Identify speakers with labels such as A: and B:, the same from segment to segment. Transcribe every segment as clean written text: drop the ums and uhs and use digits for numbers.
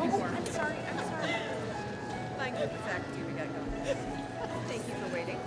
A: I'm sorry. Thank you, faculty, we got going. Thank you for waiting.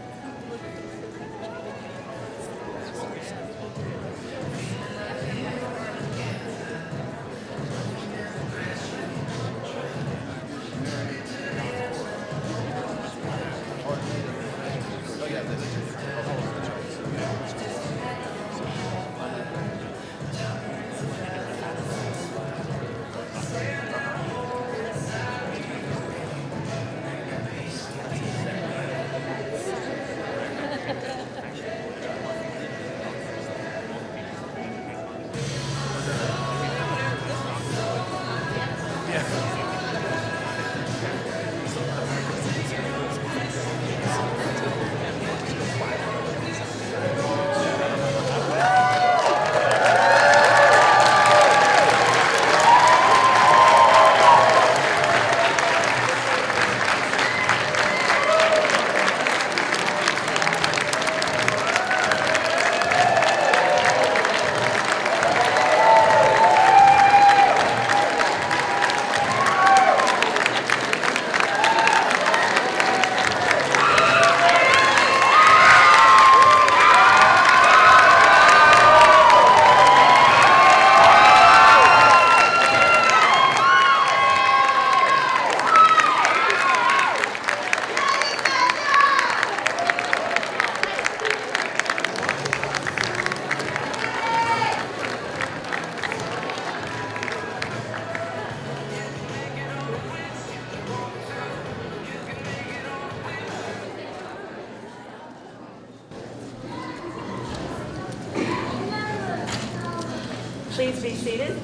B: Please be seated.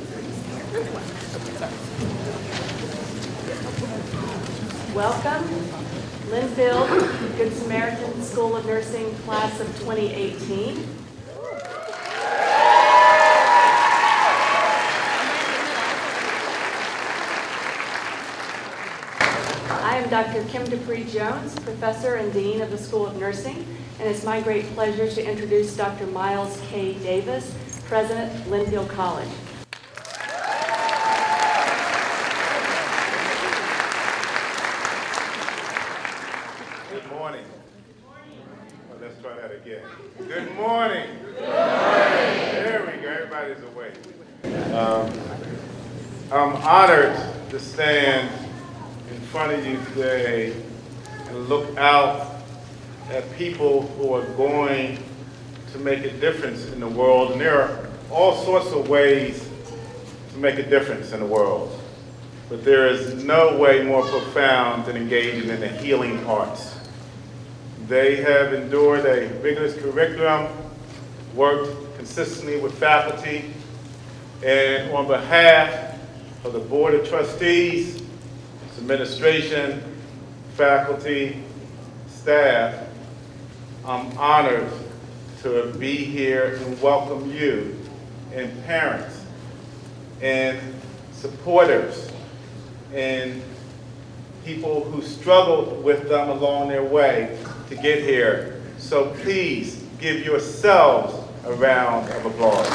B: Welcome, Linfield-Good Samaritan School of Nursing Class of 2018. I am Dr. Kim Dupree-Jones, Professor and Dean of the School of Nursing, and it's my great pleasure to introduce Dr. Miles K. Davis, President, Linfield College.
C: Good morning. Well, let's try that again. Good morning.
B: Good morning.
C: There we go. Everybody's awake. I'm honored to stand in front of you today and look out at people who are going to make a difference in the world. And there are all sorts of ways to make a difference in the world. But there is no way more profound than engaging in the healing arts. They have endured a rigorous curriculum, worked consistently with faculty, and on behalf of the Board of Trustees, its administration, faculty, staff, I'm honored to be here and welcome you and parents and supporters and people who struggled with them along their way to get here. So please give yourselves a round of applause.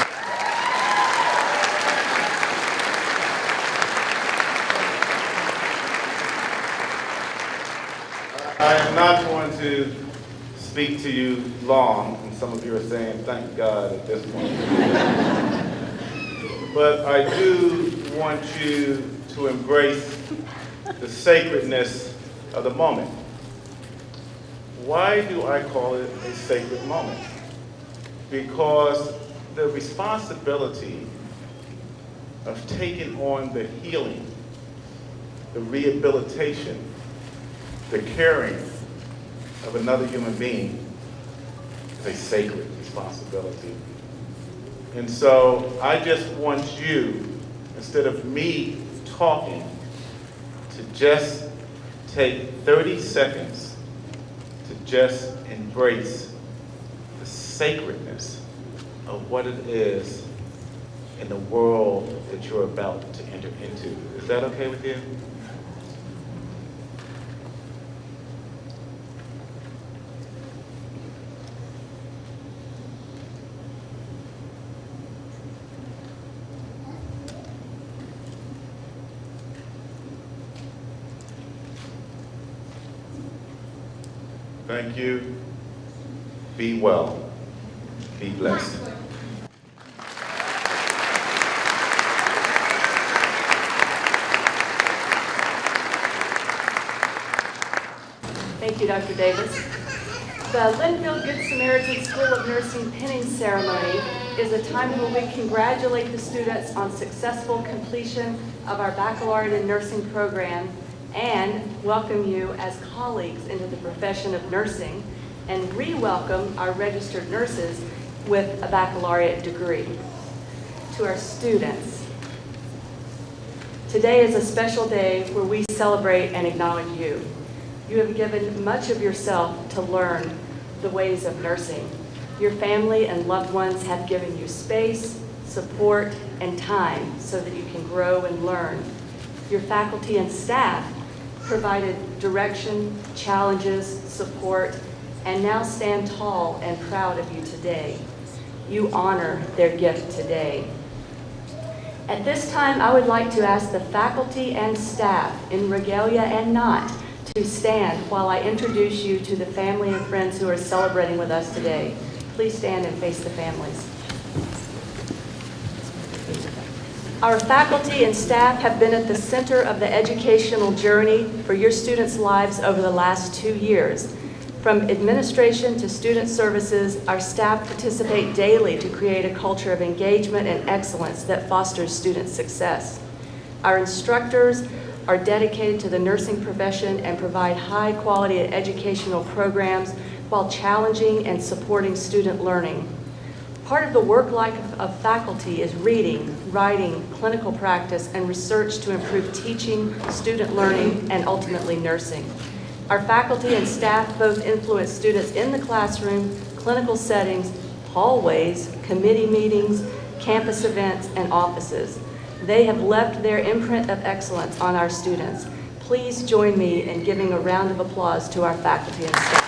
C: I am not going to speak to you long, and some of you are saying, thank God at this point. But I do want you to embrace the sacredness of the moment. Why do I call it a sacred moment? Because the responsibility of taking on the healing, the rehabilitation, the caring of another human being is a sacred responsibility. And so I just want you, instead of me talking, to just take 30 seconds to just embrace the sacredness of what it is in the world that you're about to enter into. Is that okay with you? Thank you. Be well. Be blessed.
B: Thank you, Dr. Davis. The Linfield-Good Samaritan School of Nursing pinning ceremony is a time where we congratulate the students on successful completion of our baccalaureate in nursing program and welcome you as colleagues into the profession of nursing and re-welcome our registered nurses with a baccalaureate degree. To our students, today is a special day where we celebrate and acknowledge you. You have given much of yourself to learn the ways of nursing. Your family and loved ones have given you space, support, and time so that you can grow and learn. Your faculty and staff provided direction, challenges, support, and now stand tall and proud of you today. You honor their gift today. At this time, I would like to ask the faculty and staff, in regalia and not, to stand while I introduce you to the family and friends who are celebrating with us today. Please stand and face the families. Our faculty and staff have been at the center of the educational journey for your students' lives over the last 2 years. From administration to student services, our staff participate daily to create a culture of engagement and excellence that fosters student success. Our instructors are dedicated to the nursing profession and provide high-quality educational programs while challenging and supporting student learning. Part of the work life of faculty is reading, writing, clinical practice, and research to improve teaching, student learning, and ultimately nursing. Our faculty and staff both influence students in the classroom, clinical settings, hallways, committee meetings, campus events, and offices. They have left their imprint of excellence on our students. Please join me in giving a round of applause to our faculty and staff.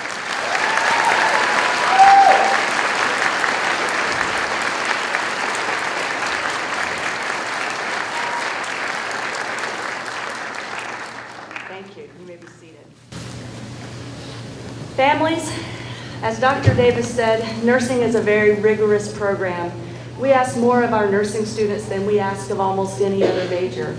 B: Thank you. You may be seated. Families, as Dr. Davis said, nursing is a very rigorous program. We ask more of our nursing students than we ask of almost any other major.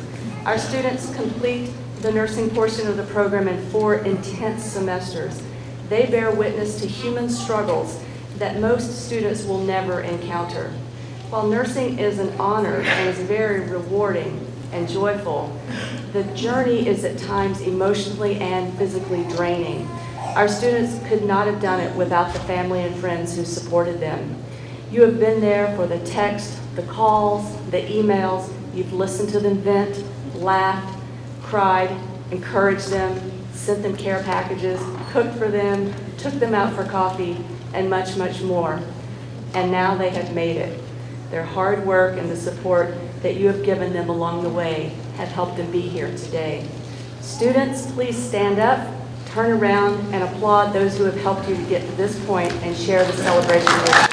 B: Our students complete the nursing portion of the program in 4 intense semesters. They bear witness to human struggles that most students will never encounter. While nursing is an honor and is very rewarding and joyful, the journey is at times emotionally and physically draining. Our students could not have done it without the family and friends who supported them. You have been there for the text, the calls, the emails. You've listened to them vent, laughed, cried, encouraged them, sent them care packages, cooked for them, took them out for coffee, and much, much more. And now they have made it. Their hard work and the support that you have given them along the way have helped them be here today. Students, please stand up, turn around, and applaud those who have helped you to get to this point and share the celebration with you.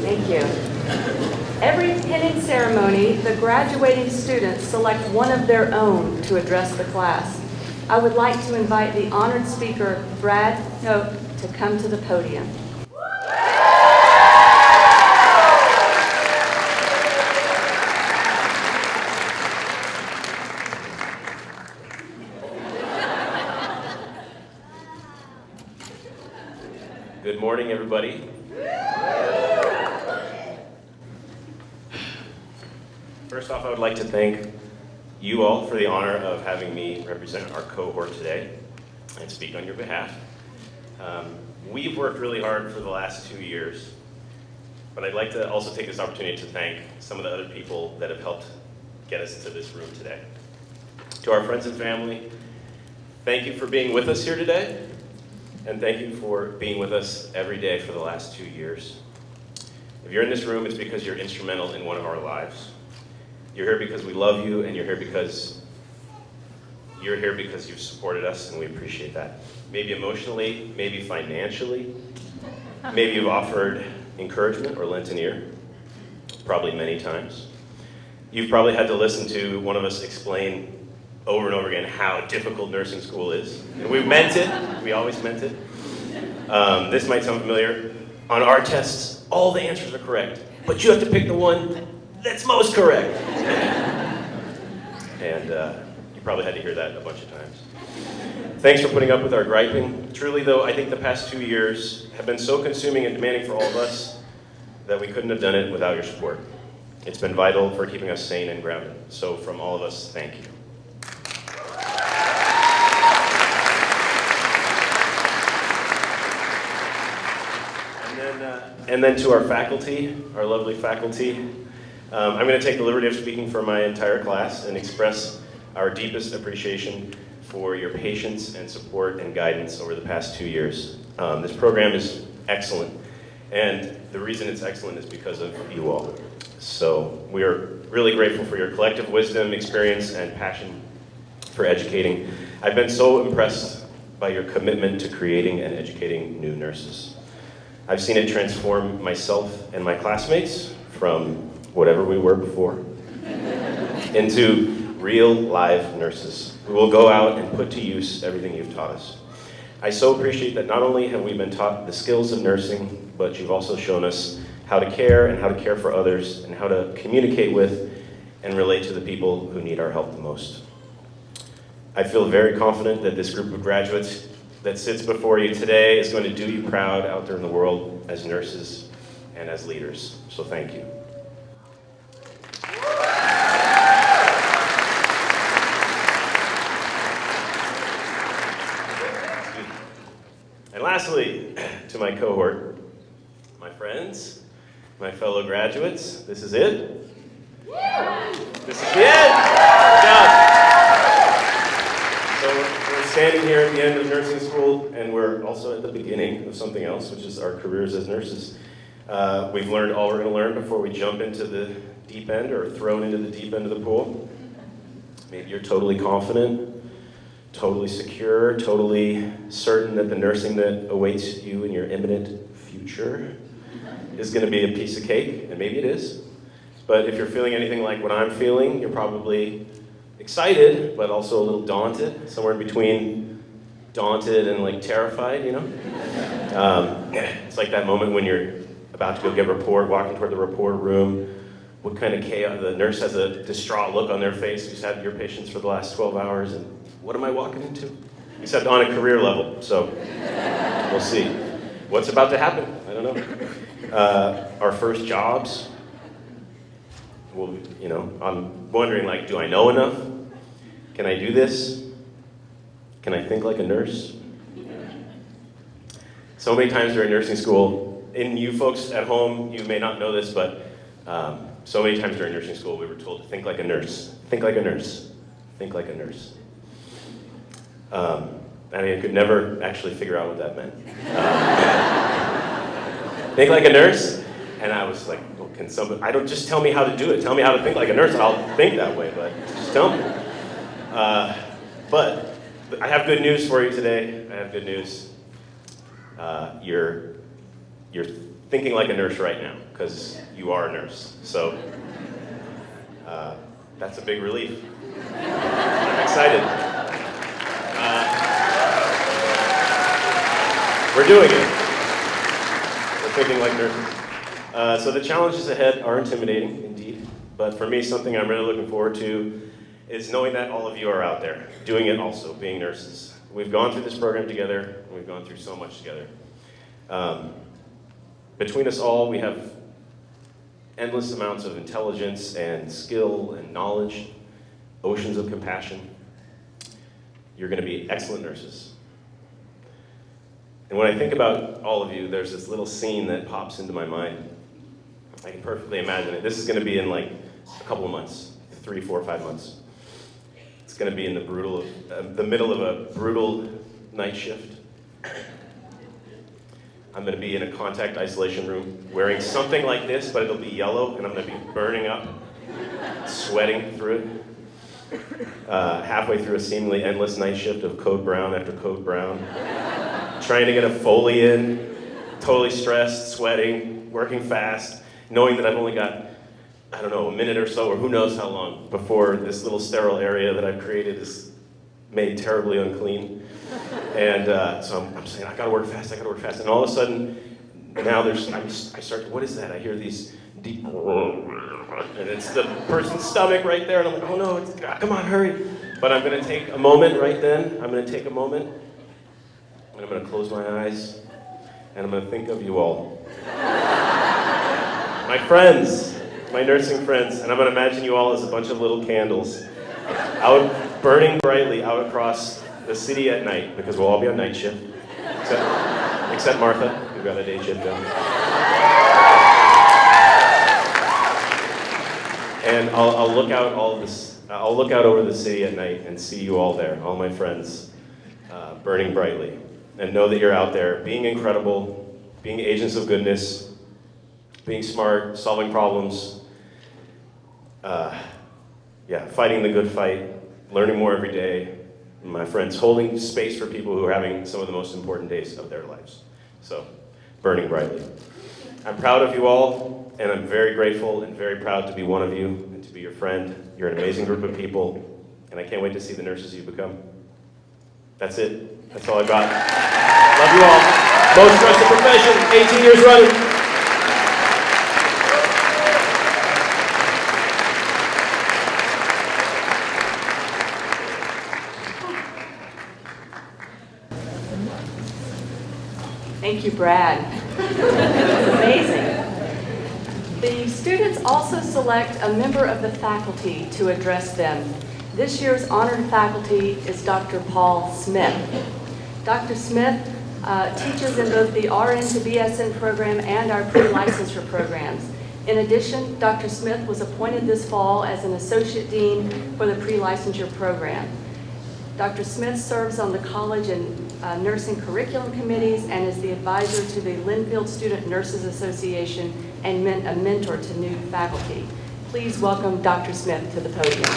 B: Thank you. Every pinning ceremony, the graduating students select one of their own to address the class. I would like to invite the honored speaker, Brad Note, to come to the podium.
D: Good morning, everybody. First off, I would like to thank you all for the honor of having me represent our cohort today and speak on your behalf. We've worked really hard for the last 2 years, but I'd like to also take this opportunity to thank some of the other people that have helped get us into this room today. To our friends and family, thank you for being with us here today, and thank you for being with us every day for the last 2 years. If you're in this room, it's because you're instrumental in one of our lives. You're here because we love you, and you're here because You're here because you've supported us, and we appreciate that. Maybe emotionally, maybe financially, maybe you've offered encouragement or lent an ear, probably many times. You've probably had to listen to one of us explain over and over again how difficult nursing school is. And we meant it, we always meant it. This might sound familiar. On our tests, all the answers are correct, but you have to pick the one that's most correct. And you probably had to hear that a bunch of times. Thanks for putting up with our griping. Truly though, I think the past 2 years have been so consuming and demanding for all of us that we couldn't have done it without your support. It's been vital for keeping us sane and grounded. So from all of us, thank you. And then to our faculty, our lovely faculty, I'm going to take the liberty of speaking for my entire class and express our deepest appreciation for your patience and support and guidance over the past 2 years. This program is excellent, and the reason it's excellent is because of you all. So we are really grateful for your collective wisdom, experience, and passion for educating. I've been so impressed by your commitment to creating and educating new nurses. I've seen it transform myself and my classmates from whatever we were before into real live nurses who will go out and put to use everything you've taught us. I so appreciate that not only have we been taught the skills of nursing, but you've also shown us how to care and how to care for others and how to communicate with and relate to the people who need our help the most. I feel very confident that this group of graduates that sits before you today is going to do you proud out there in the world as nurses and as leaders. So thank you. And lastly, to my cohort, my friends, my fellow graduates, this is it. This is the end. Good job. So we're standing here at the end of nursing school, and we're also at the beginning of something else, which is our careers as nurses. We've learned all we're going to learn before we jump into the deep end or thrown into the deep end of the pool. Maybe you're totally confident, totally secure, totally certain that the nursing that awaits you in your imminent future is going to be a piece of cake, and maybe it is. But if you're feeling anything like what I'm feeling, you're probably excited, but also a little daunted, somewhere in between daunted and like terrified, you know? It's like that moment when you're about to go get a report, walking toward the report room. What kind of chaos? The nurse has a distraught look on their face who's had your patients for the last 12 hours, and what am I walking into? Except on a career level, so we'll see. What's about to happen? I don't know. Our first jobs. Well, you know, I'm wondering, like, do I know enough? Can I do this? Can I think like a nurse? So many times during nursing school, and you folks at home, you may not know this, but so many times during nursing school, we were told to think like a nurse. Think like a nurse. Think like a nurse. And I could never actually figure out what that meant. Think like a nurse? And I was like, well, can somebody, just tell me how to do it. Tell me how to think like a nurse, and I'll think that way, but just tell me. But I have good news for you today. I have good news. You're thinking like a nurse right now, because you are a nurse. So that's a big relief. I'm excited. We're doing it. We're thinking like nurses. So the challenges ahead are intimidating, indeed. But for me, something I'm really looking forward to is knowing that all of you are out there, doing it also, being nurses. We've gone through this program together, and we've gone through so much together. Between us all, we have endless amounts of intelligence and skill and knowledge, oceans of compassion. You're going to be excellent nurses. And when I think about all of you, there's this little scene that pops into my mind. I can perfectly imagine it. This is going to be in like a couple of months, 3, 4, 5 months. It's going to be in the middle of a brutal night shift. I'm going to be in a contact isolation room wearing something like this, but it'll be yellow, and I'm going to be burning up, sweating through it. halfway through a seemingly endless night shift of code brown after code brown, trying to get a Foley in, totally stressed, sweating, working fast, knowing that I've only got, I don't know, a minute or so, or who knows how long, before this little sterile area that I've created is made terribly unclean. And so I'm saying, I gotta work fast, and all of a sudden, now I start, what is that? I hear these deep, and it's the person's stomach right there, and I'm like, oh no, come on, hurry. But I'm gonna take a moment right then, and I'm gonna close my eyes, and I'm gonna think of you all. My friends, my nursing friends, and I'm gonna imagine you all as a bunch of little candles out, burning brightly out across the city at night, because we'll all be on night shift, except Martha, who got a day shift done. And I'll look out I'll look out over the city at night and see you all there, all my friends, burning brightly, and know that you're out there being incredible, being agents of goodness, being smart, solving problems, fighting the good fight, learning more every day. My friends, holding space for people who are having some of the most important days of their lives. So, burning brightly. I'm proud of you all, and I'm very grateful and very proud to be one of you and to be your friend. You're an amazing group of people, and I can't wait to see the nurses you become. That's it. That's all I got. Love you all. Most trusted profession, 18 years running.
B: Thank you, Brad. That was amazing. The students also select a member of the faculty to address them. This year's honored faculty is Dr. Paul Smith. Dr. Smith teaches in both the RN to BSN program and our pre-licensure programs. In addition, Dr. Smith was appointed this fall as an associate dean for the pre-licensure program. Dr. Smith serves on the college and nursing curriculum committees and is the advisor to the Linfield Student Nurses Association and a mentor to new faculty. Please welcome Dr. Smith to the podium.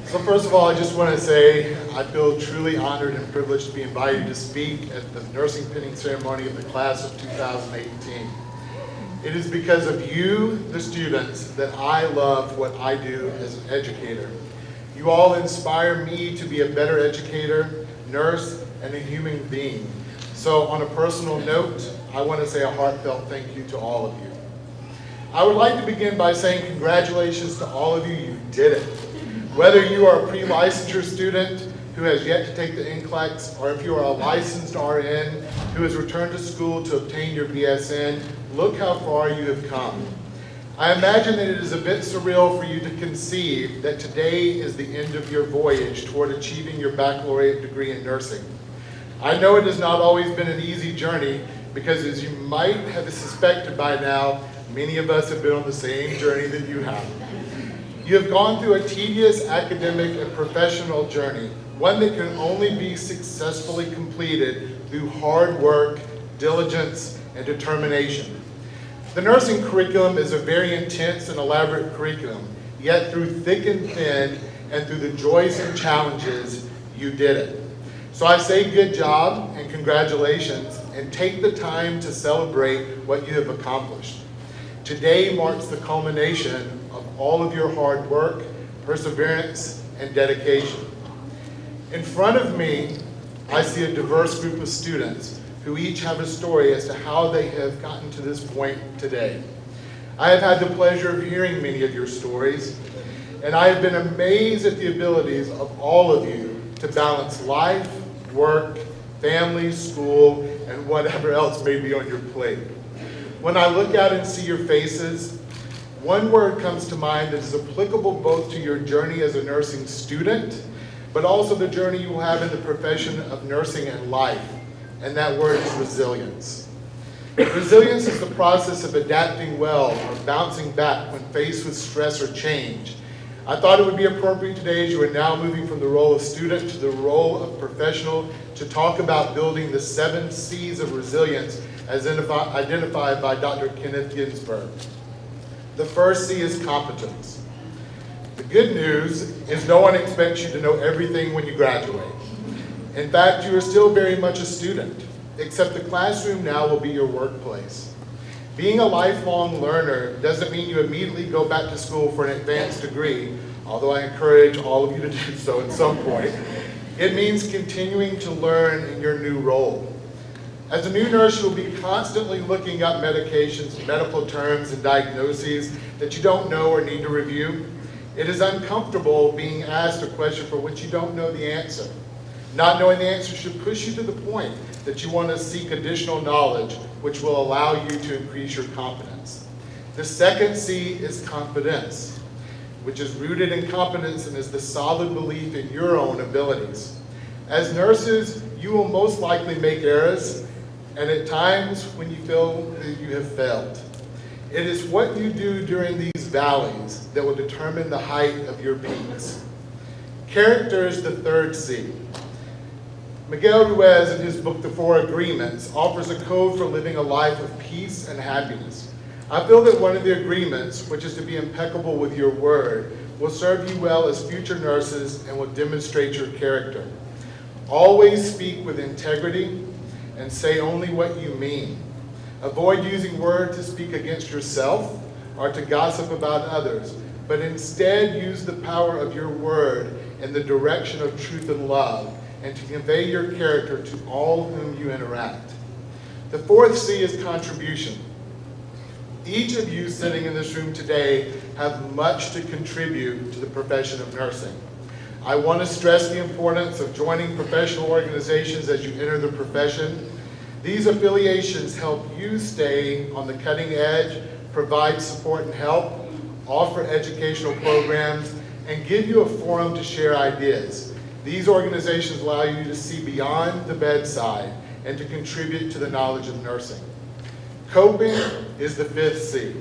E: So first of all, I just want to say I feel truly honored and privileged to be invited to speak at the nursing pinning ceremony of the class of 2018. It is because of you, the students, that I love what I do as an educator. You all inspire me to be a better educator, nurse, and a human being. So on a personal note, I want to say a heartfelt thank you to all of you. I would like to begin by saying congratulations to all of you. You did it. Whether you are a pre-licensure student who has yet to take the NCLEX, or if you are a licensed RN who has returned to school to obtain your BSN, look how far you have come. I imagine that it is a bit surreal for you to conceive that today is the end of your voyage toward achieving your baccalaureate degree in nursing. I know it has not always been an easy journey because, as you might have suspected by now, many of us have been on the same journey that you have. You have gone through a tedious academic and professional journey, one that can only be successfully completed through hard work, diligence, and determination. The nursing curriculum is a very intense and elaborate curriculum, yet through thick and thin and through the joys and challenges, you did it. So I say good job and congratulations, and take the time to celebrate what you have accomplished. Today marks the culmination of all of your hard work, perseverance, and dedication. In front of me, I see a diverse group of students who each have a story as to how they have gotten to this point today. I have had the pleasure of hearing many of your stories, and I have been amazed at the abilities of all of you to balance life, work, family, school, and whatever else may be on your plate. When I look out and see your faces, one word comes to mind that is applicable both to your journey as a nursing student, but also the journey you will have in the profession of nursing and life, and that word is resilience. Resilience is the process of adapting well or bouncing back when faced with stress or change. I thought it would be appropriate today, as you are now moving from the role of student to the role of professional, to talk about building the 7 C's of resilience as identified by Dr. Kenneth Ginsburg. The first C is competence. The good news is no one expects you to know everything when you graduate. In fact, you are still very much a student, except the classroom now will be your workplace. Being a lifelong learner doesn't mean you immediately go back to school for an advanced degree, although I encourage all of you to do so at some point. It means continuing to learn in your new role. As a new nurse, you'll be constantly looking up medications, medical terms, and diagnoses that you don't know or need to review. It is uncomfortable being asked a question for which you don't know the answer. Not knowing the answer should push you to the point that you want to seek additional knowledge, which will allow you to increase your competence. The second C is confidence, which is rooted in competence and is the solid belief in your own abilities. As nurses, you will most likely make errors, and at times when you feel that you have failed. It is what you do during these valleys that will determine the height of your peaks. Character is the third C. Miguel Ruiz, in his book, The Four Agreements, offers a code for living a life of peace and happiness. I feel that one of the agreements, which is to be impeccable with your word, will serve you well as future nurses and will demonstrate your character. Always speak with integrity and say only what you mean. Avoid using words to speak against yourself or to gossip about others, but instead use the power of your word in the direction of truth and love and to convey your character to all whom you interact. The fourth C is contribution. Each of you sitting in this room today have much to contribute to the profession of nursing. I want to stress the importance of joining professional organizations as you enter the profession. These affiliations help you stay on the cutting edge, provide support and help, offer educational programs, and give you a forum to share ideas. These organizations allow you to see beyond the bedside and to contribute to the knowledge of nursing. Coping is the fifth C.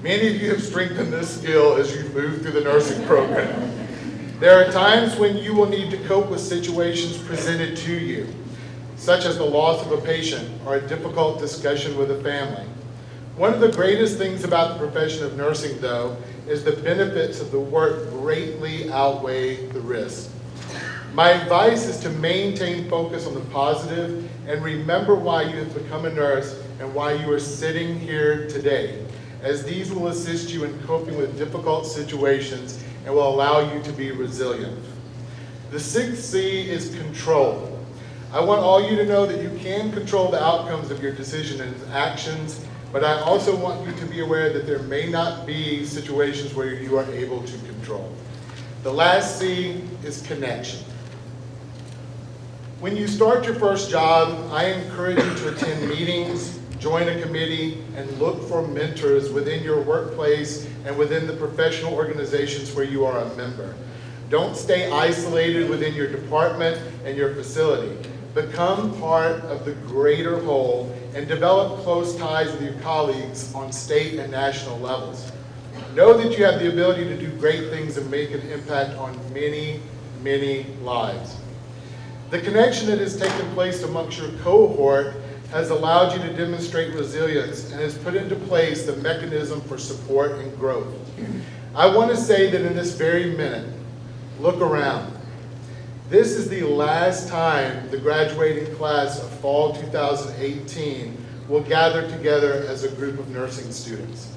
E: Many of you have strengthened this skill as you move through the nursing program. There are times when you will need to cope with situations presented to you, such as the loss of a patient or a difficult discussion with a family. One of the greatest things about the profession of nursing, though, is the benefits of the work greatly outweigh the risk. My advice is to maintain focus on the positive and remember why you have become a nurse and why you are sitting here today, as these will assist you in coping with difficult situations and will allow you to be resilient. The sixth C is control. I want all you to know that you can control the outcomes of your decisions and actions, but I also want you to be aware that there may not be situations where you are able to control. The last C is connection. When you start your first job, I encourage you to attend meetings, join a committee, and look for mentors within your workplace and within the professional organizations where you are a member. Don't stay isolated within your department and your facility. Become part of the greater whole and develop close ties with your colleagues on state and national levels. Know that you have the ability to do great things and make an impact on many, many lives. The connection that has taken place amongst your cohort has allowed you to demonstrate resilience and has put into place the mechanism for support and growth. I want to say that in this very minute, look around. This is the last time the graduating class of fall 2018 will gather together as a group of nursing students.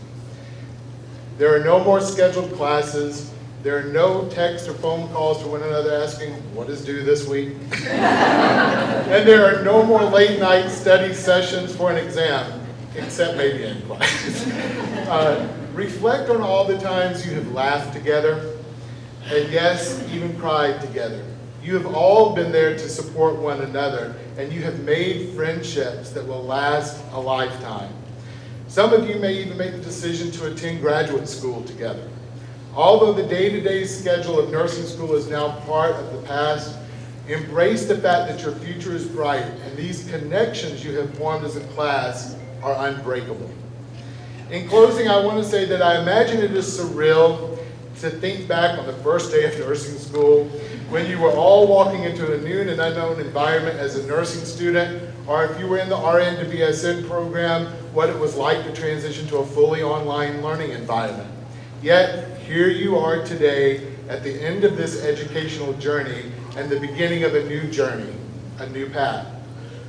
E: There are no more scheduled classes. There are no texts or phone calls to one another asking, what is due this week? And there are no more late night study sessions for an exam, except maybe in classes. Reflect on all the times you have laughed together, and yes, even cried together. You have all been there to support one another, and you have made friendships that will last a lifetime. Some of you may even make the decision to attend graduate school together. Although the day-to-day schedule of nursing school is now part of the past, embrace the fact that your future is bright and these connections you have formed as a class are unbreakable. In closing, I want to say that I imagine it is surreal to think back on the first day of nursing school when you were all walking into a new and unknown environment as a nursing student, or if you were in the RN to BSN program, what it was like to transition to a fully online learning environment. Yet, here you are today at the end of this educational journey and the beginning of a new journey, a new path.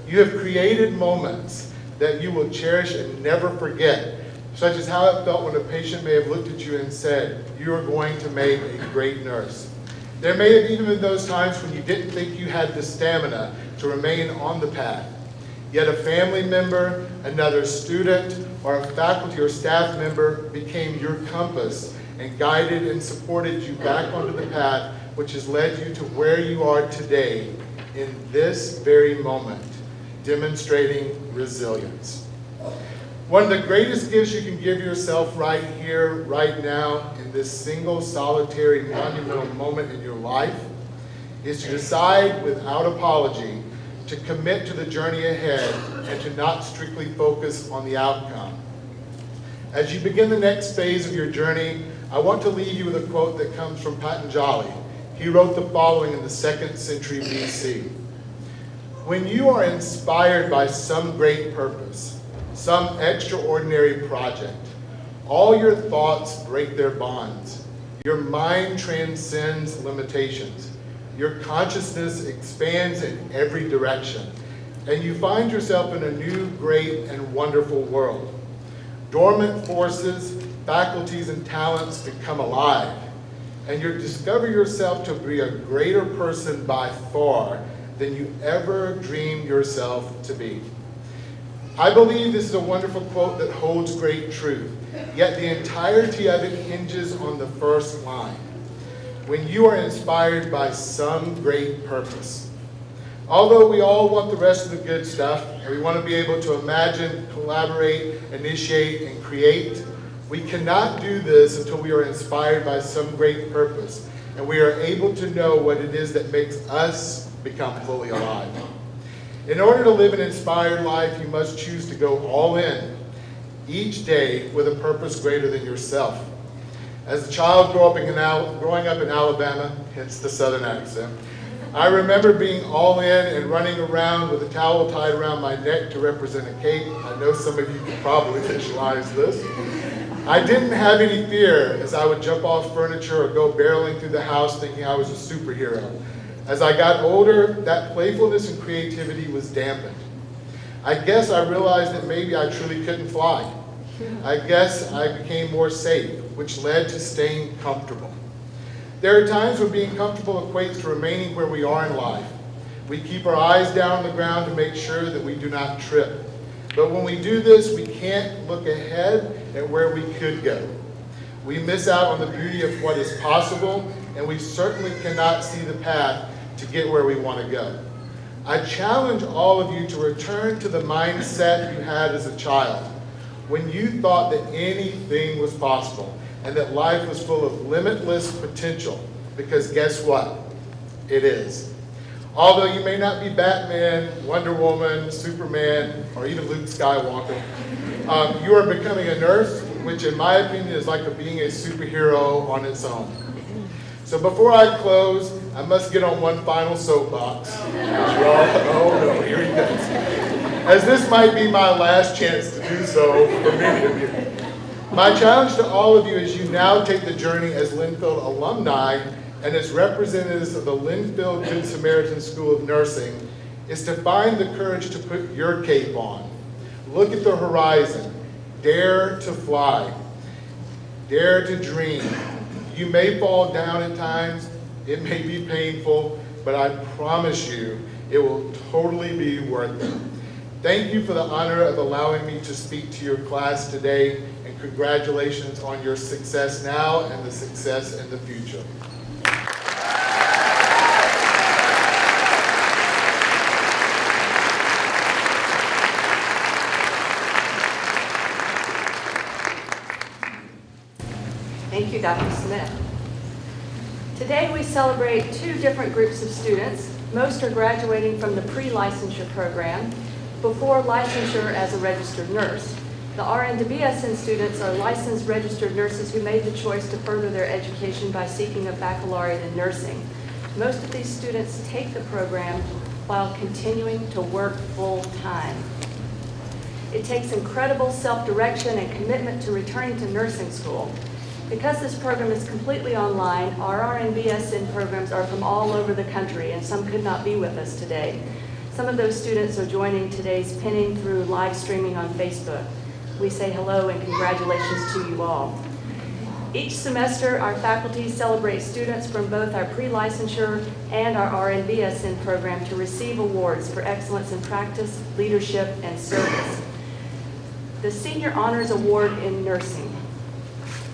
E: You have created moments that you will cherish and never forget, such as how it felt when a patient may have looked at you and said, "You are going to make a great nurse." There may have even been those times when you didn't think you had the stamina to remain on the path. Yet a family member, another student, or a faculty or staff member became your compass and guided and supported you back onto the path, which has led you to where you are today in this very moment, demonstrating resilience. One of the greatest gifts you can give yourself right here, right now, in this single, solitary, monumental moment in your life, is to decide without apology to commit to the journey ahead and to not strictly focus on the outcome. As you begin the next phase of your journey, I want to leave you with a quote that comes from Patanjali. He wrote the following in the 2nd century BC. "When you are inspired by some great purpose, some extraordinary project, all your thoughts break their bonds. Your mind transcends limitations. Your consciousness expands in every direction, and you find yourself in a new, great, and wonderful world. Dormant forces, faculties, and talents become alive, and you discover yourself to be a greater person by far than you ever dreamed yourself to be." I believe this is a wonderful quote that holds great truth, yet the entirety of it hinges on the first line. When you are inspired by some great purpose. Although we all want the rest of the good stuff, and we want to be able to imagine, collaborate, initiate, and create, we cannot do this until we are inspired by some great purpose, and we are able to know what it is that makes us become fully alive. In order to live an inspired life, you must choose to go all in, each day with a purpose greater than yourself. As a child growing up in Alabama, hence the southern accent, I remember being all in and running around with a towel tied around my neck to represent a cape. I know some of you can probably visualize this. I didn't have any fear as I would jump off furniture or go barreling through the house thinking I was a superhero. As I got older, that playfulness and creativity was dampened. I guess I realized that maybe I truly couldn't fly. I guess I became more safe, which led to staying comfortable. There are times when being comfortable equates to remaining where we are in life. We keep our eyes down on the ground to make sure that we do not trip. But when we do this, we can't look ahead at where we could go. We miss out on the beauty of what is possible, and we certainly cannot see the path to get where we want to go. I challenge all of you to return to the mindset you had as a child, when you thought that anything was possible and that life was full of limitless potential, because guess what? It is. Although you may not be Batman, Wonder Woman, Superman, or even Luke Skywalker, you are becoming a nurse, which in my opinion is like being a superhero on its own. So before I close, I must get on one final soapbox. Oh no, here he goes. As this might be my last chance to do so for many of you. My challenge to all of you as you now take the journey as Linfield alumni and as representatives of the Linfield-Good Samaritan School of Nursing is to find the courage to put your cape on. Look at the horizon. Dare to fly. Dare to dream. You may fall down at times, it may be painful, but I promise you it will totally be worth it. Thank you for the honor of allowing me to speak to your class today, and congratulations on your success now and the success in the future.
B: Thank you, Dr. Smith. Today we celebrate two different groups of students. Most are graduating from the pre-licensure program before licensure as a registered nurse. The RN to BSN students are licensed registered nurses who made the choice to further their education by seeking a baccalaureate in nursing. Most of these students take the program while continuing to work full-time. It takes incredible self-direction and commitment to returning to nursing school. Because this program is completely online, our RN BSN programs are from all over the country, and some could not be with us today. Some of those students are joining today's pinning through live streaming on Facebook. We say hello and congratulations to you all. Each semester, our faculty celebrates students from both our pre-licensure and our RN BSN program to receive awards for excellence in practice, leadership, and service. The Senior Honors Award in Nursing.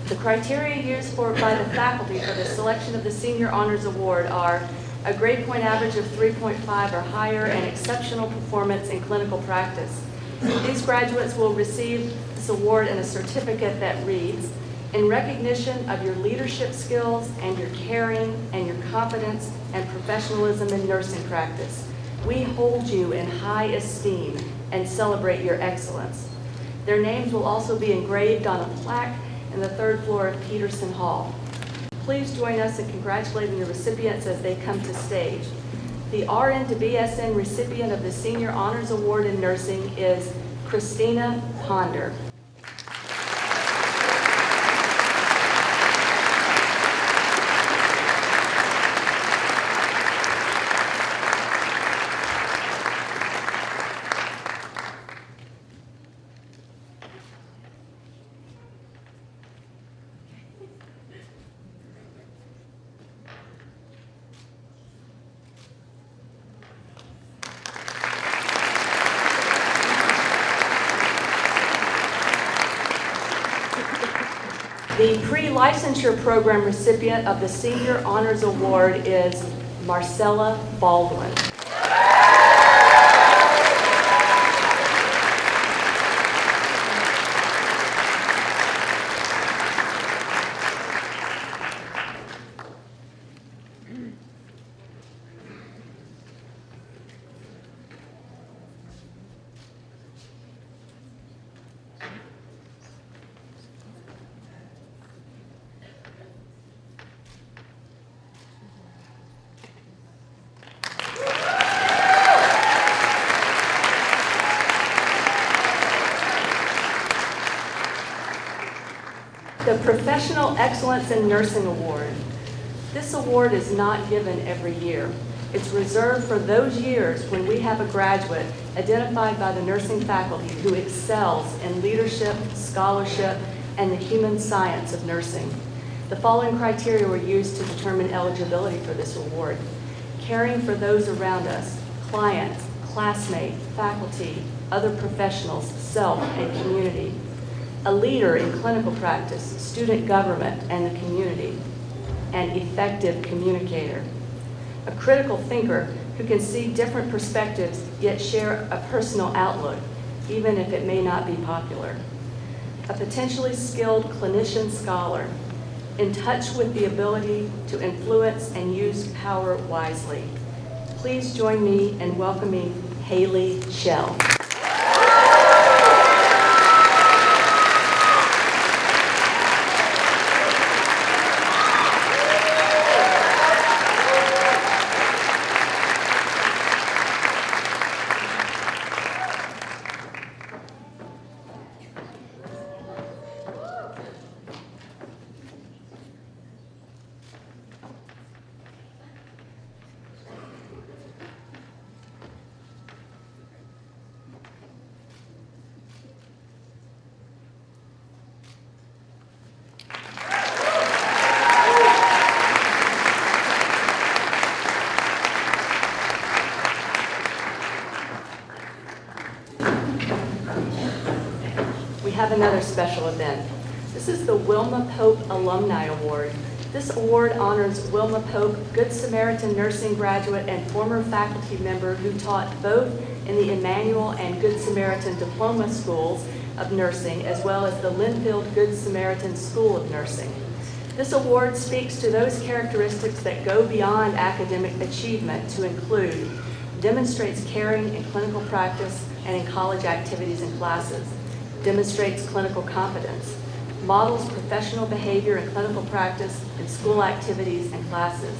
B: The criteria used by the faculty for the selection of the Senior Honors Award are a grade point average of 3.5 or higher and exceptional performance in clinical practice. These graduates will receive this award and a certificate that reads, "In recognition of your leadership skills and your caring and your competence and professionalism in nursing practice, we hold you in high esteem and celebrate your excellence." Their names will also be engraved on a plaque in the 3rd floor of Peterson Hall. Please join us in congratulating the recipients as they come to stage. The RN to BSN recipient of the Senior Honors Award in Nursing is Christina Ponder. The pre-licensure program recipient of the Senior Honors Award is Marcella Baldwin. The Professional Excellence in Nursing Award. This award is not given every year. It's reserved for those years when we have a graduate identified by the nursing faculty who excels in leadership, scholarship, and the human science of nursing. The following criteria were used to determine eligibility for this award: caring for those around us, clients, classmates, faculty, other professionals, self, and community. A leader in clinical practice, student government, and the community. An effective communicator. A critical thinker who can see different perspectives yet share a personal outlook, even if it may not be popular. A potentially skilled clinician scholar, in touch with the ability to influence and use power wisely. Please join me in welcoming Haley Shell. Have another special event. This is the Wilma Pope Alumni Award. This award honors Wilma Pope, Good Samaritan nursing graduate and former faculty member who taught both in the Emmanuel and Good Samaritan diploma schools of nursing, as well as the Linfield-Good Samaritan School of Nursing. This award speaks to those characteristics that go beyond academic achievement to include demonstrates caring in clinical practice and in college activities and classes, demonstrates clinical competence, models professional behavior in clinical practice in school activities and classes,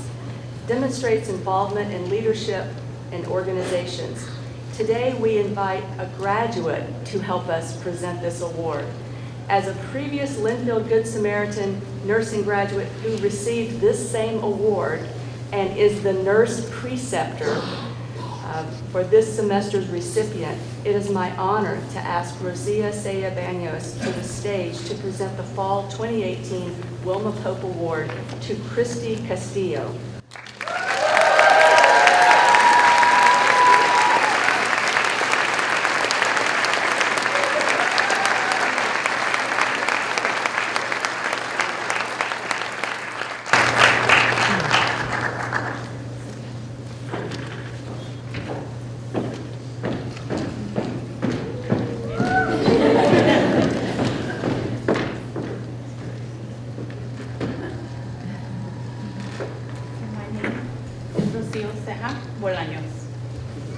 B: demonstrates involvement in leadership, and organizations. Today, we invite a graduate to help us present this award. As a previous Linfield-Good Samaritan nursing graduate who received this same award and is the nurse preceptor for this semester's recipient, it is my honor to ask Rosia Saya Banos to the stage to present the Fall 2018 Wilma Pope Award to Christy Castillo.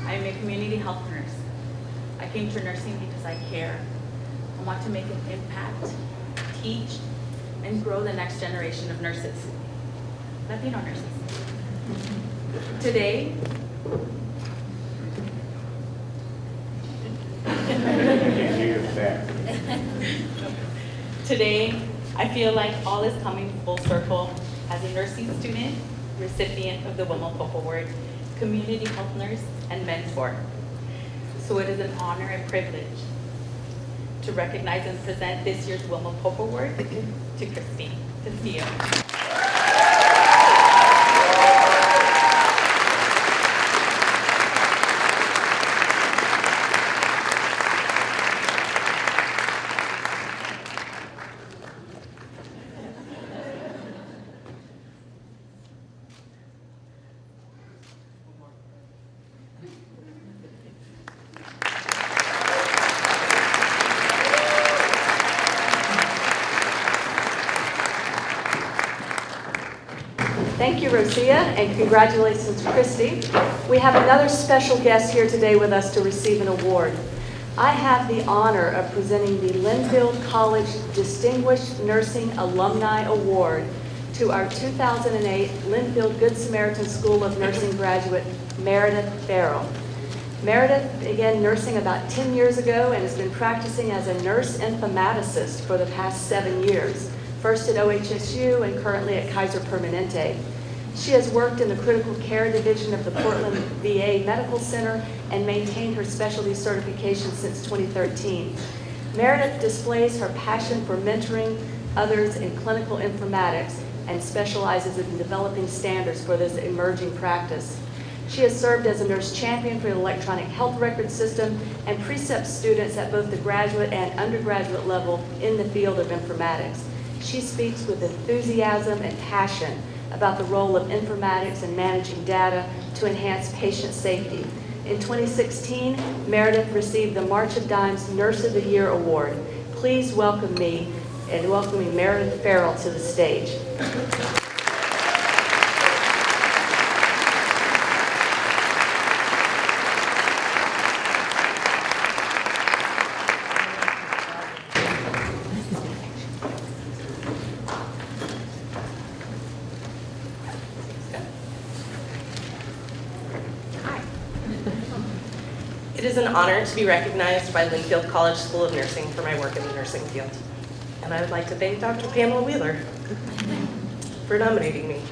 F: I am a community health nurse. I came to nursing because I care. I want to make an impact, teach, and grow the next generation of nurses, Latino nurses. Today, I feel like all is coming full circle as a nursing student, recipient of the Wilma Pope Award, community health nurse, and mentor. So it is an honor and privilege to recognize and present this year's Wilma Pope Award to Christy Castillo.
B: Thank you, Rosia, and congratulations, Christy. We have another special guest here today with us to receive an award. I have the honor of presenting the Linfield College Distinguished Nursing Alumni Award to our 2008 Linfield-Good Samaritan School of Nursing graduate, Meredith Farrell. Meredith began nursing about 10 years ago and has been practicing as a nurse informaticist for the past 7 years, first at OHSU and currently at Kaiser Permanente. She has worked in the critical care division of the Portland VA Medical Center and maintained her specialty certification since 2013. Meredith displays her passion for mentoring others in clinical informatics and specializes in developing standards for this emerging practice. She has served as a nurse champion for the electronic health record system and precepts students at both the graduate and undergraduate level in the field of informatics. She speaks with enthusiasm and passion about the role of informatics and managing data to enhance patient safety. In 2016, Meredith received the March of Dimes Nurse of the Year Award. Please welcome me and welcoming Meredith Farrell to the stage.
G: It is an honor to be recognized by Linfield College School of Nursing for my work in the nursing field. And I would like to thank Dr. Pamela Wheeler for nominating me.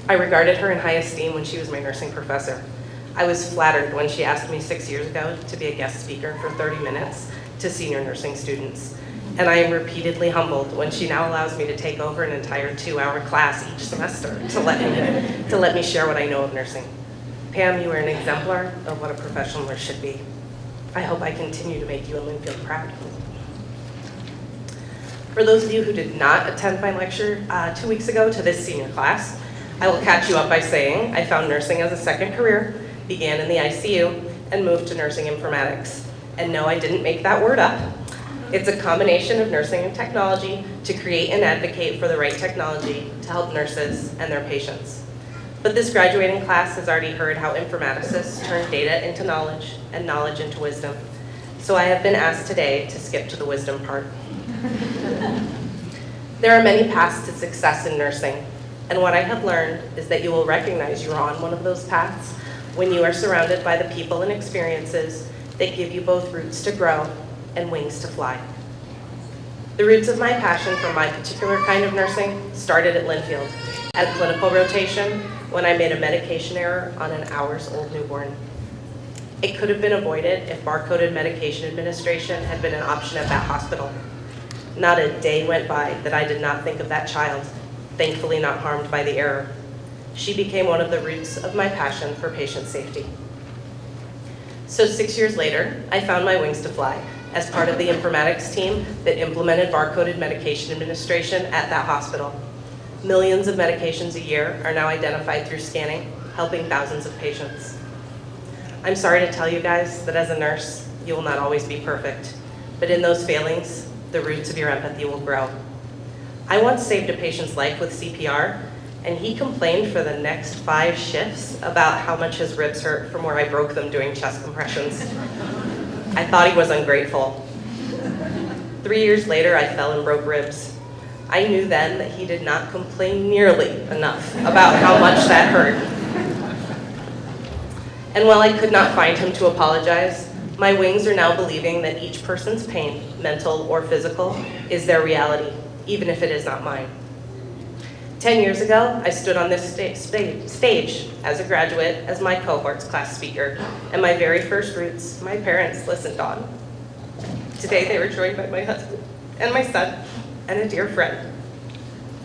G: I regarded her in high esteem when she was my nursing professor. I was flattered when she asked me 6 years ago to be a guest speaker for 30 minutes to senior nursing students. And I am repeatedly humbled when she now allows me to take over an entire 2-hour class each semester to let me share what I know of nursing. Pam, you are an exemplar of what a professional nurse should be. I hope I continue to make you and Linfield proud. For those of you who did not attend my lecture 2 weeks ago to this senior class, I will catch you up by saying I found nursing as a second career, began in the ICU, and moved to nursing informatics. And no, I didn't make that word up. It's a combination of nursing and technology to create and advocate for the right technology to help nurses and their patients. But this graduating class has already heard how informaticists turn data into knowledge and knowledge into wisdom. So I have been asked today to skip to the wisdom part. There are many paths to success in nursing, and what I have learned is that you will recognize you're on one of those paths when you are surrounded by the people and experiences that give you both roots to grow and wings to fly. The roots of my passion for my particular kind of nursing started at Linfield, at clinical rotation, when I made a medication error on an hours-old newborn. It could have been avoided if barcoded medication administration had been an option at that hospital. Not a day went by that I did not think of that child, thankfully not harmed by the error. She became one of the roots of my passion for patient safety. So 6 years later, I found my wings to fly as part of the informatics team that implemented barcoded medication administration at that hospital. Millions of medications a year are now identified through scanning, helping thousands of patients. I'm sorry to tell you guys that as a nurse, you will not always be perfect, but in those failings, the roots of your empathy will grow. I once saved a patient's life with CPR, and he complained for the next 5 shifts about how much his ribs hurt from where I broke them doing chest compressions. I thought he was ungrateful. 3 years later, I fell and broke ribs. I knew then that he did not complain nearly enough about how much that hurt. And while I could not find him to apologize, my wings are now believing that each person's pain, mental or physical, is their reality, even if it is not mine. 10 years ago, I stood on this stage as a graduate, as my cohort's class speaker, and my very first roots, my parents listened on. Today, they were joined by my husband and my son and a dear friend.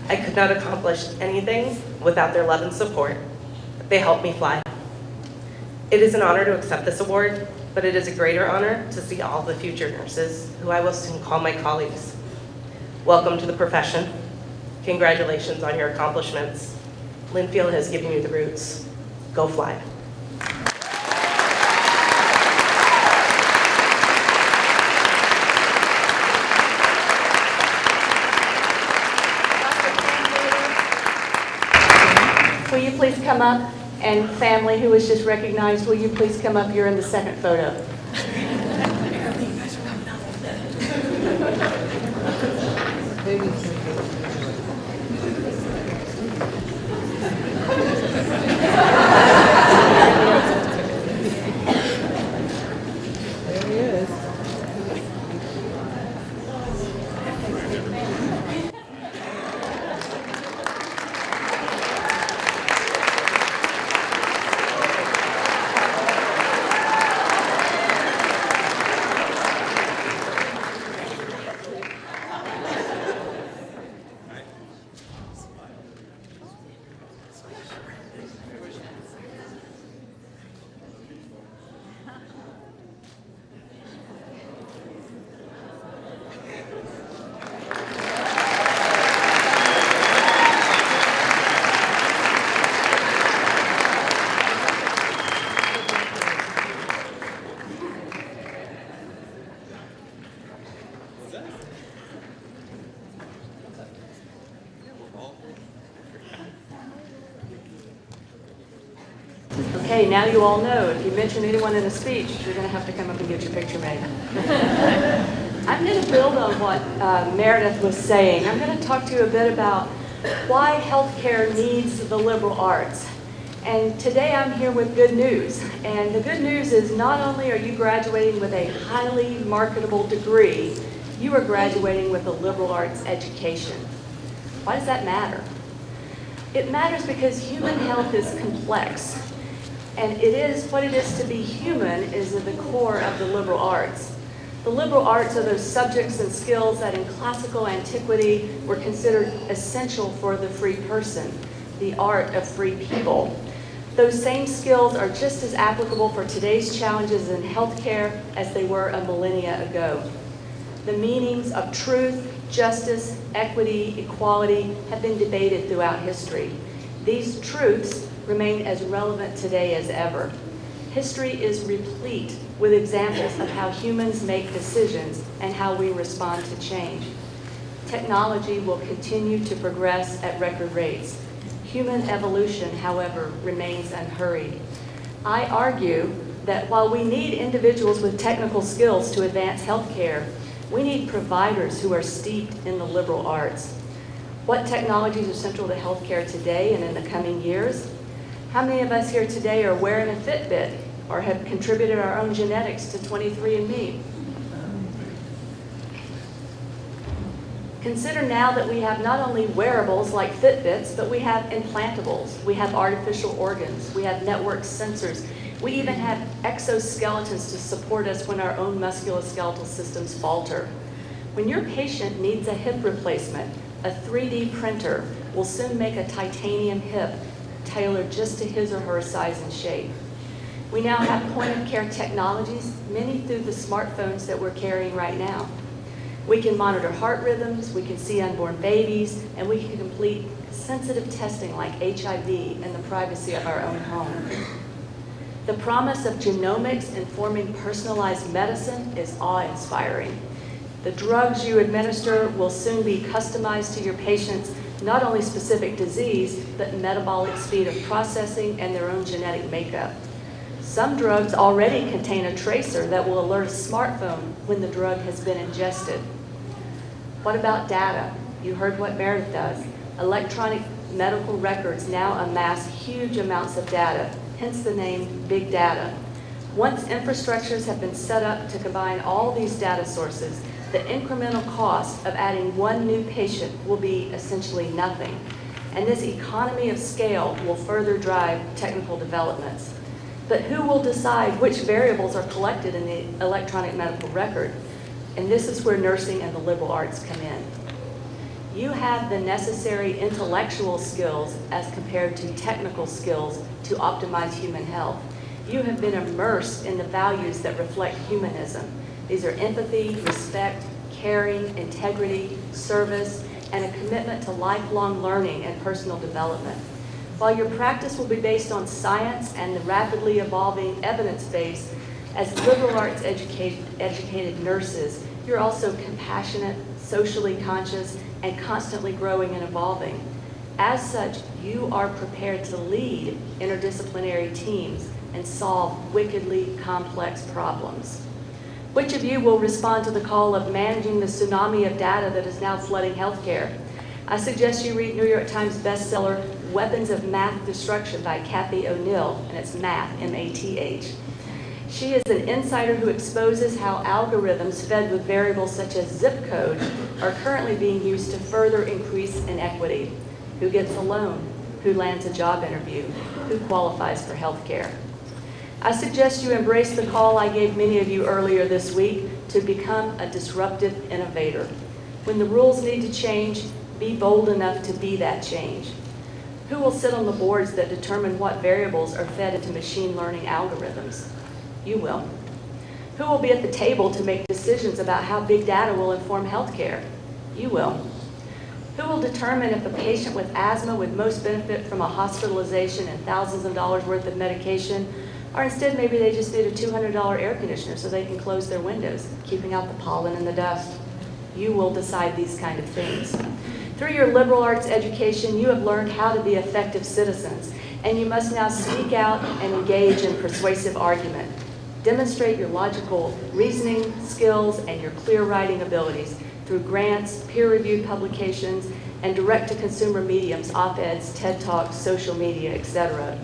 G: I could not accomplish anything without their love and support. They helped me fly. It is an honor to accept this award, but it is a greater honor to see all the future nurses, who I will soon call my colleagues. Welcome to the profession. Congratulations on your accomplishments. Linfield has given you the roots. Go fly.
B: Will you please come up? And family who was just recognized, will you please come up? You're in the second photo. Okay, now you all know, if you mention anyone in a speech, you're going to have to come up and get your picture made. I'm going to build on what Meredith was saying. I'm going to talk to you a bit about why healthcare needs the liberal arts. And today I'm here with good news. And the good news is not only are you graduating with a highly marketable degree, you are graduating with a liberal arts education. Why does that matter? It matters because human health is complex. And it is what it is to be human is at the core of the liberal arts. The liberal arts are those subjects and skills that in classical antiquity were considered essential for the free person, the art of free people. Those same skills are just as applicable for today's challenges in healthcare as they were a millennia ago. The meanings of truth, justice, equity, equality have been debated throughout history. These truths remain as relevant today as ever. History is replete with examples of how humans make decisions and how we respond to change. Technology will continue to progress at record rates. Human evolution, however, remains unhurried. I argue that while we need individuals with technical skills to advance healthcare, we need providers who are steeped in the liberal arts. What technologies are central to healthcare today and in the coming years? How many of us here today are wearing a Fitbit or have contributed our own genetics to 23andMe? Consider now that we have not only wearables like Fitbits, but we have implantables, we have artificial organs, we have network sensors, we even have exoskeletons to support us when our own musculoskeletal systems falter. When your patient needs a hip replacement, a 3D printer will soon make a titanium hip tailored just to his or her size and shape. We now have point-of-care technologies, many through the smartphones that we're carrying right now. We can monitor heart rhythms, we can see unborn babies, and we can complete sensitive testing like HIV in the privacy of our own home. The promise of genomics informing personalized medicine is awe-inspiring. The drugs you administer will soon be customized to your patient's not only specific disease, but metabolic speed of processing and their own genetic makeup. Some drugs already contain a tracer that will alert a smartphone when the drug has been ingested. What about data? You heard what Meredith does. Electronic medical records now amass huge amounts of data, hence the name big data. Once infrastructures have been set up to combine all these data sources, the incremental cost of adding one new patient will be essentially nothing. And this economy of scale will further drive technical developments. But who will decide which variables are collected in the electronic medical record? And this is where nursing and the liberal arts come in. You have the necessary intellectual skills as compared to technical skills to optimize human health. You have been immersed in the values that reflect humanism. These are empathy, respect, caring, integrity, service, and a commitment to lifelong learning and personal development. While your practice will be based on science and the rapidly evolving evidence base, as liberal arts educated nurses, you're also compassionate, socially conscious, and constantly growing and evolving. As such, you are prepared to lead interdisciplinary teams and solve wickedly complex problems. Which of you will respond to the call of managing the tsunami of data that is now flooding healthcare? I suggest you read New York Times bestseller, Weapons of Math Destruction by Kathy O'Neill, and it's math, M-A-T-H. She is an insider who exposes how algorithms fed with variables such as zip code are currently being used to further increase inequity. Who gets a loan? Who lands a job interview? Who qualifies for health care? I suggest you embrace the call I gave many of you earlier this week to become a disruptive innovator. When the rules need to change, be bold enough to be that change. Who will sit on the boards that determine what variables are fed into machine learning algorithms? You will. Who will be at the table to make decisions about how big data will inform healthcare? You will. Who will determine if a patient with asthma would most benefit from a hospitalization and thousands of dollars worth of medication, or instead maybe they just need a $200 air conditioner so they can close their windows, keeping out the pollen and the dust? You will decide these kind of things. Through your liberal arts education, you have learned how to be effective citizens, and you must now speak out and engage in persuasive argument. Demonstrate your logical reasoning skills and your clear writing abilities through grants, peer-reviewed publications, and direct-to-consumer mediums, op-eds, TED Talks, social media, etc.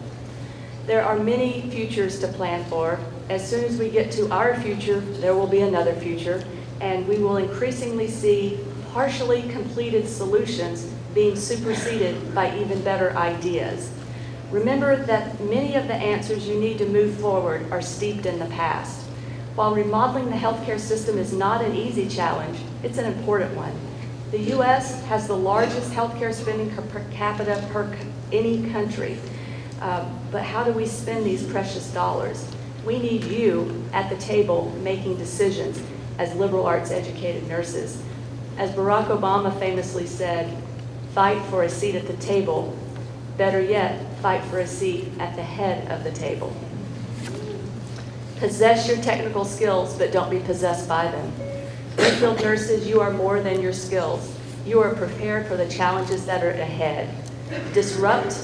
B: There are many futures to plan for. As soon as we get to our future, there will be another future, and we will increasingly see partially completed solutions being superseded by even better ideas. Remember that many of the answers you need to move forward are steeped in the past. While remodeling the healthcare system is not an easy challenge, it's an important one. The U.S. has the largest healthcare spending per capita per any country. But how do we spend these precious dollars? We need you at the table making decisions as liberal arts educated nurses. As Barack Obama famously said, fight for a seat at the table. Better yet, fight for a seat at the head of the table. Possess your technical skills, but don't be possessed by them. Linfield nurses, you are more than your skills. You are prepared for the challenges that are ahead. Disrupt,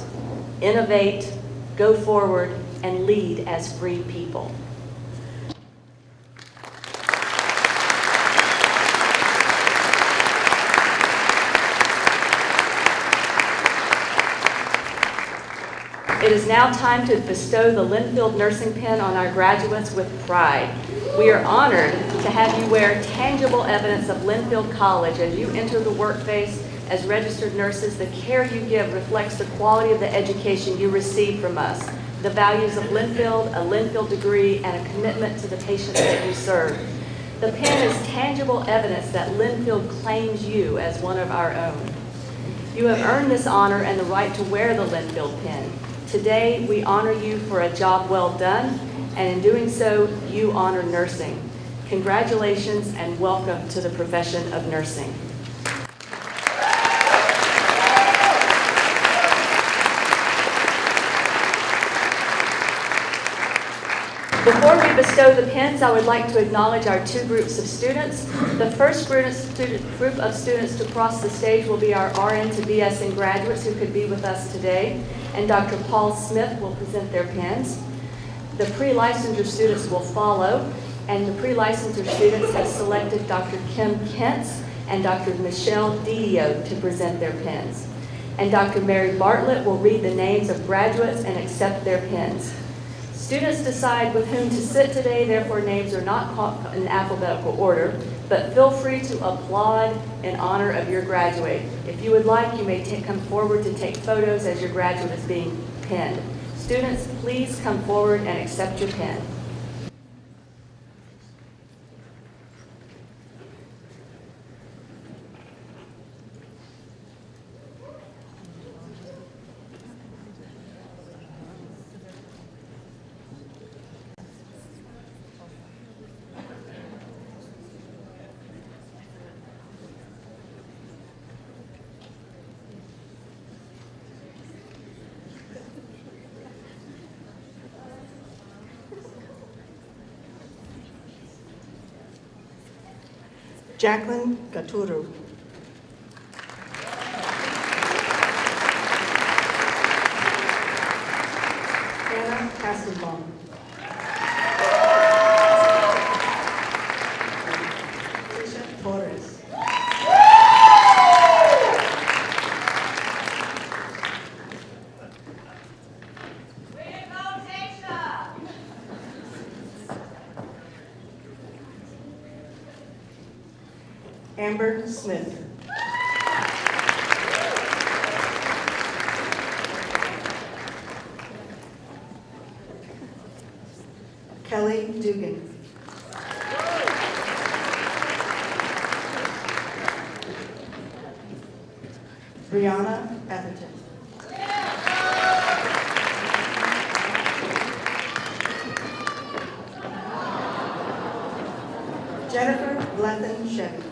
B: innovate, go forward, and lead as free people. It is now time to bestow the Linfield Nursing Pin on our graduates with pride. We are honored to have you wear tangible evidence of Linfield College as you enter the workplace as registered nurses. The care you give reflects the quality of the education you receive from us, the values of Linfield, a Linfield degree, and a commitment to the patients that you serve. The pin is tangible evidence that Linfield claims you as one of our own. You have earned this honor and the right to wear the Linfield pin. Today, we honor you for a job well done, and in doing so, you honor nursing. Congratulations and welcome to the profession of nursing. Before we bestow the pins, I would like to acknowledge our two groups of students. The first group of students to cross the stage will be our RN to BSN graduates who could be with us today, and Dr. Paul Smith will present their pins. The pre-licensure students will follow, and the pre-licensure students have selected Dr. Kim Kentz and Dr. Michelle Didio to present their pins. And Dr. Mary Bartlett will read the names of graduates and accept their pins. Students decide with whom to sit today, therefore names are not called in alphabetical order, but feel free to applaud in honor of your graduate. If you would like, you may come forward to take photos as your graduate is being pinned. Students, please come forward and accept your pin.
H: Jacqueline Gaturu. Anna Hasselbaum. Alicia Torres. Amber Smith. Kelly Dugan. Brianna Atherton. Jennifer Blethen Chevy.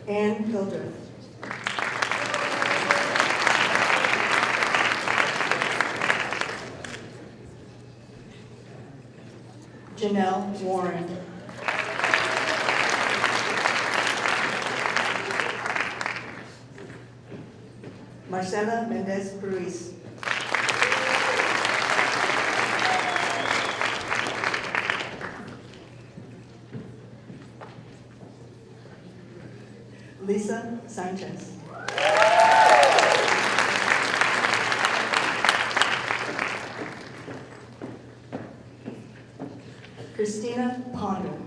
H: Ann Hildreth. Janelle Warren. Marcela Mendez Ruiz. Lisa Sanchez. Christina Ponder.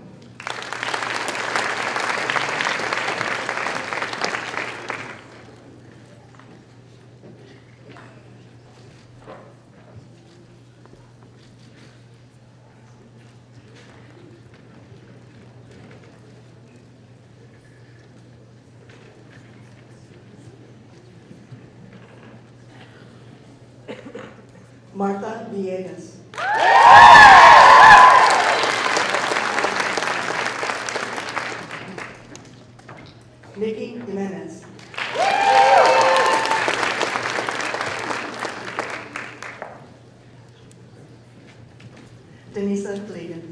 H: Martha Villegas. Nikki Jimenez. Denisa Fleegan.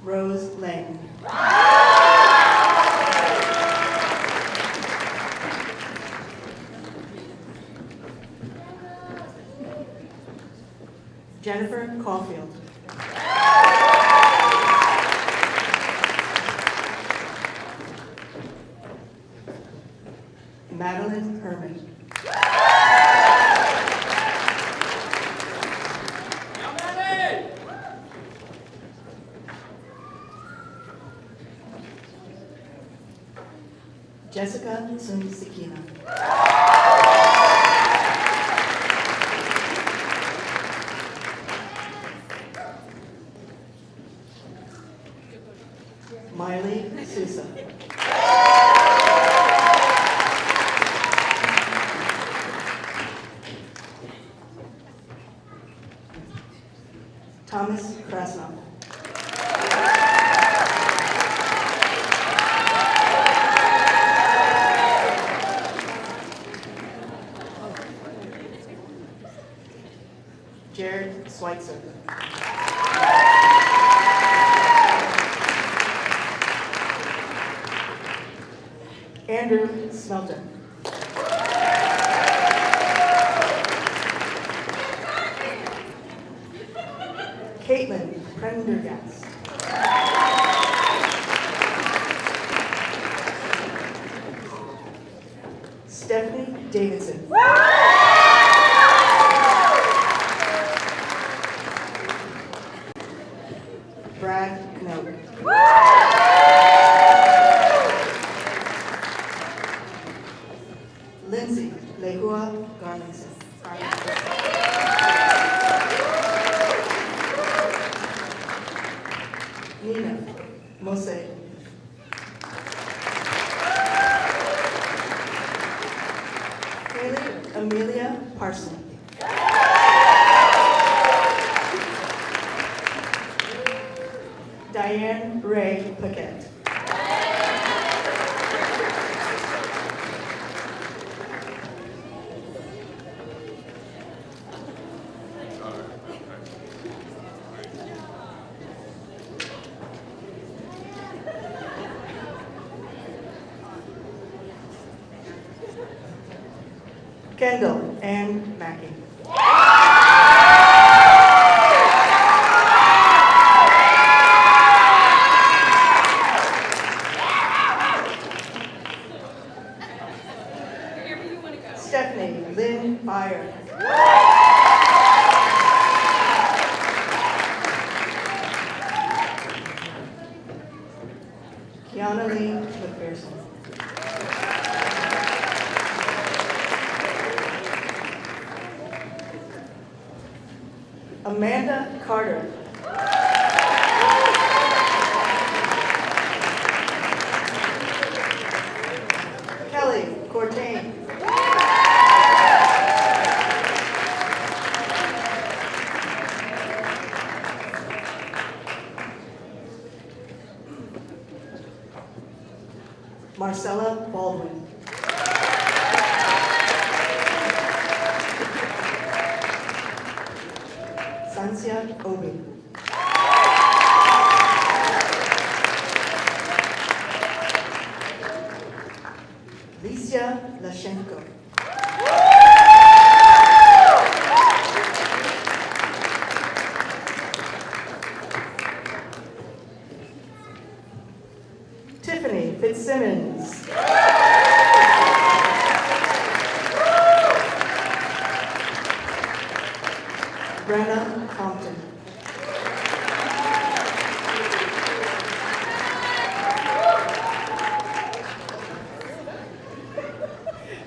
H: Rose Lang. Jennifer Caulfield. Madeline Herman. Jessica Sunsikina. Miley Sousa. Thomas Krasnov. Jared Schweitzer. Andrew Smelter. Caitlin Prendergast. Stephanie Davidson. Brad Knobe. Lindsay Lehua Garlinson. Nina Mose. Haley Amelia Parson. Diane Ray Paquette. Kendall Ann Mackey. Stephanie Lynn Byer. Kiana Lee McPherson. Amanda Carter. Kelly Courtain. Marcella Baldwin. Sancia Obi. Licia Lashenko. Tiffany Fitzsimmons. Brenna Compton.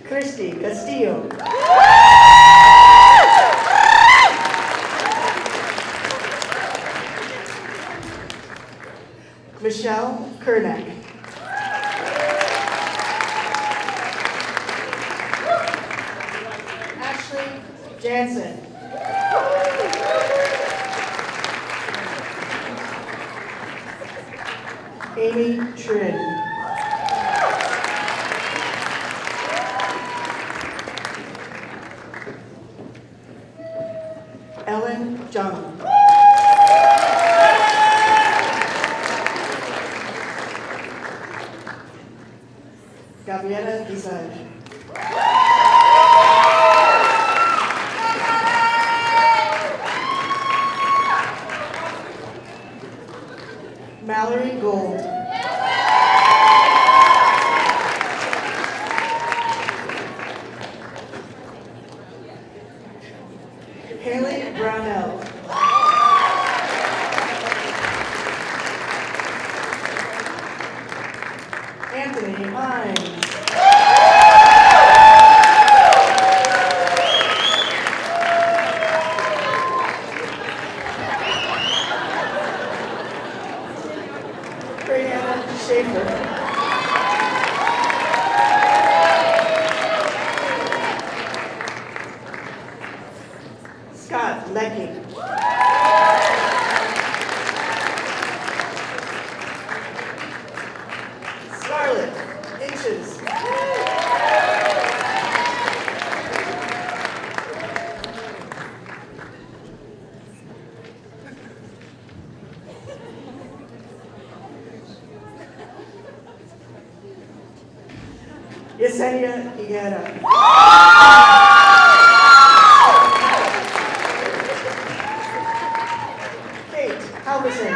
H: Christy Castillo. Michelle Kernack. Ashley Jansen. Amy Trin. Ellen John. Gabriela Visage. Hines. Brianna Schaefer. Scott Leckie. Scarlett Inches. Yesenia Higuera. Kate Halverson.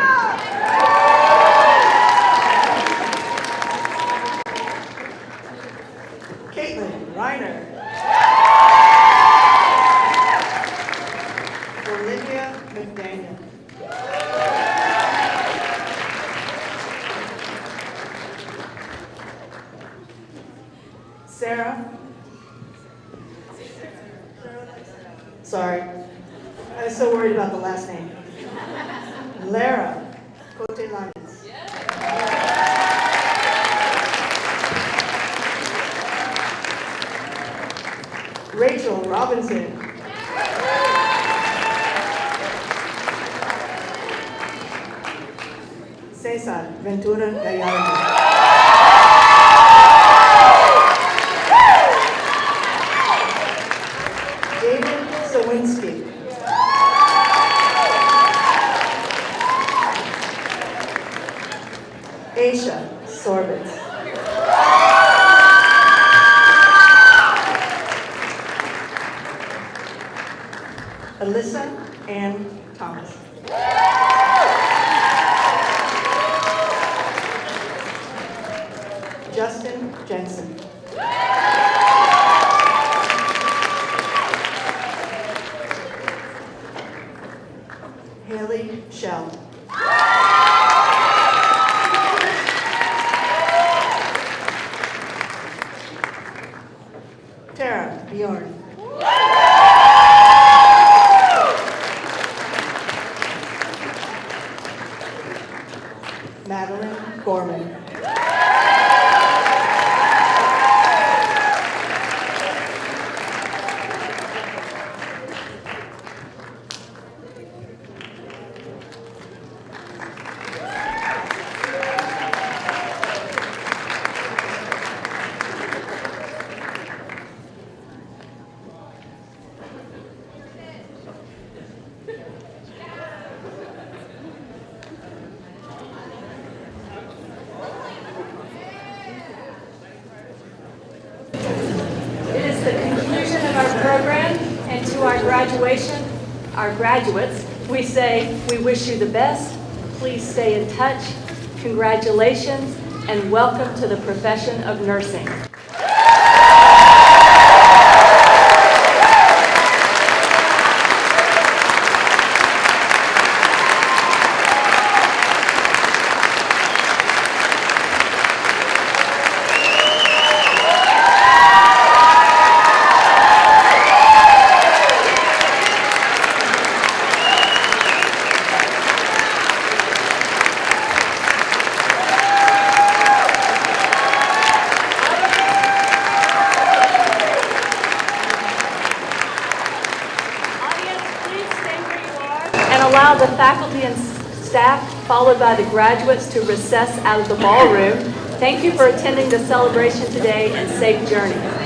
H: Caitlin Reiner. Olivia McDaniel. Sarah. Sorry. I was so worried about the last name. Lara Cote-Lanes. Rachel Robinson. Cesar Ventura Gallardo. David Sawinski. Aisha Sorbitz. Alyssa Ann Thomas. Justin Jensen. Haley Shell. Tara Bjorn. Madeline Gorman.
B: It is the conclusion of our program, and to our graduation, our graduates, we say we wish you the best. Please stay in touch. Congratulations, and welcome to the profession of nursing. And allow the faculty and staff, followed by the graduates, to recess out of the ballroom. Thank you for attending the celebration today, and safe journey.